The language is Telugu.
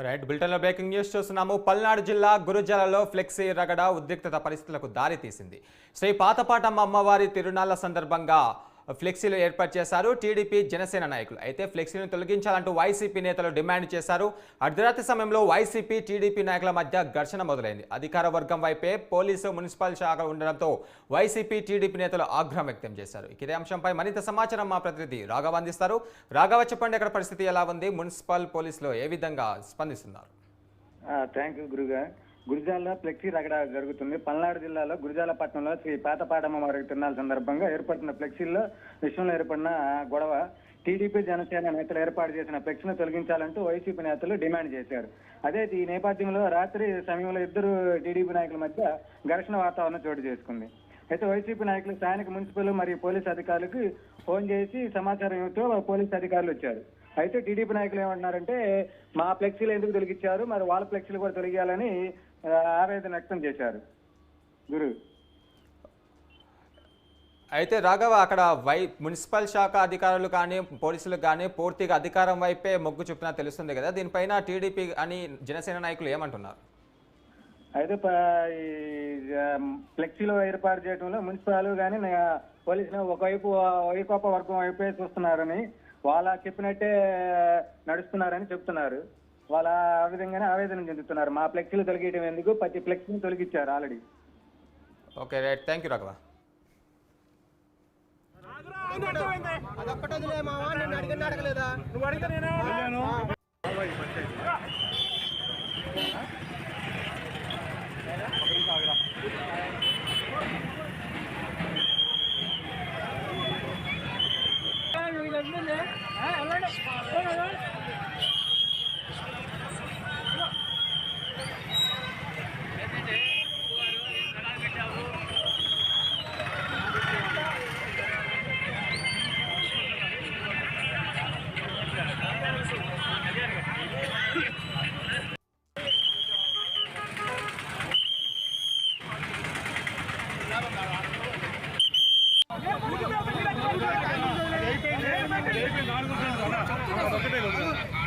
రైట్ బులెటిన్లో బ్రేకింగ్ న్యూస్ చూస్తున్నాము. పల్నాడు జిల్లా గురుజాలలో ఫ్లెక్సీ రగడ ఉద్రిక్తత పరిస్థితులకు దారి తీసింది. శ్రీ పాతపాటమ్మ అమ్మవారి తిరునాళ్ల సందర్భంగా ఫ్లెక్సీలు ఏర్పాటు చేశారు టీడీపీ జనసేన నాయకులు. అయితే ఫ్లెక్సీలను తొలగించాలంటూ వైసీపీ నేతలు డిమాండ్ చేశారు. అర్ధరాత్రి సమయంలో వైసీపీ టీడీపీ నాయకుల మధ్య ఘర్షణ మొదలైంది. అధికార వర్గం వైపే పోలీసు మున్సిపల్ శాఖ ఉండడంతో వైసీపీ టీడీపీ నేతలు ఆగ్రహం వ్యక్తం చేశారు. ఇదే అంశంపై మరింత సమాచారం మా ప్రతినిధి రాఘవ అందిస్తారు. రాఘవ, చెప్పండి, అక్కడ పరిస్థితి ఎలా ఉంది? మున్సిపల్ పోలీసులు ఏ విధంగా స్పందిస్తున్నారు? థ్యాంక్ యూ గురుగా. గురిజాలలో ఫ్లెక్సీ రగడ జరుగుతుంది. పల్నాడు జిల్లాలో గురిజాల పట్టణంలో శ్రీ పాతపాటమ్మ వారి తిరునాళ్ళ సందర్భంగా ఏర్పడిన ఫ్లెక్సీల్లో విషయంలో ఏర్పడిన గొడవ టీడీపీ జనసేన నేతలు ఏర్పాటు చేసిన ఫ్లెక్సీని తొలగించాలంటూ వైసీపీ నేతలు డిమాండ్ చేశారు. అదే ఈ నేపథ్యంలో రాత్రి సమయంలో ఇద్దరు టీడీపీ నాయకుల మధ్య ఘర్షణ వాతావరణం చోటు చేసుకుంది. అయితే వైసీపీ నాయకులు స్థానిక మున్సిపల్ మరియు పోలీసు అధికారులకు ఫోన్ చేసి సమాచారం ఇవ్వటం పోలీసు అధికారులు వచ్చారు. అయితే టీడీపీ నాయకులు ఏమంటున్నారంటే, మా ఫ్లెక్సీలు ఎందుకు తొలగించారు, మరి వాళ్ళ ఫ్లెక్సీలు కూడా తొలగియాలని ఆవేదన వ్యక్తం చేశారు. గురు అయితే రాఘవ, అక్కడ మున్సిపల్ శాఖ అధికారులు కానీ పోలీసులు కానీ పూర్తిగా అధికారం వైపే మొగ్గు చూపినా తెలుస్తుంది కదా, దీనిపైన టీడీపీ అని జనసేన నాయకులు ఏమంటున్నారు? అయితే ఈ ఫ్లెక్సీలో ఏర్పాటు చేయడంలో మున్సిపల్ కానీ పోలీసులు ఒకవైపు వైకాపా వర్గం వైపే చూస్తున్నారని, వాళ్ళ చెప్పినట్టే నడుస్తున్నారని చెప్తున్నారు. వాళ్ళ ఆ విధంగానే ఆవేదన చెందుతున్నారు. మా ఫ్లెక్సీలు తొలగించడం ఎందుకు, ప్రతి ఫ్లెక్సీని తొలగించారు already. Okay right, thank you Raghava. ఒకటే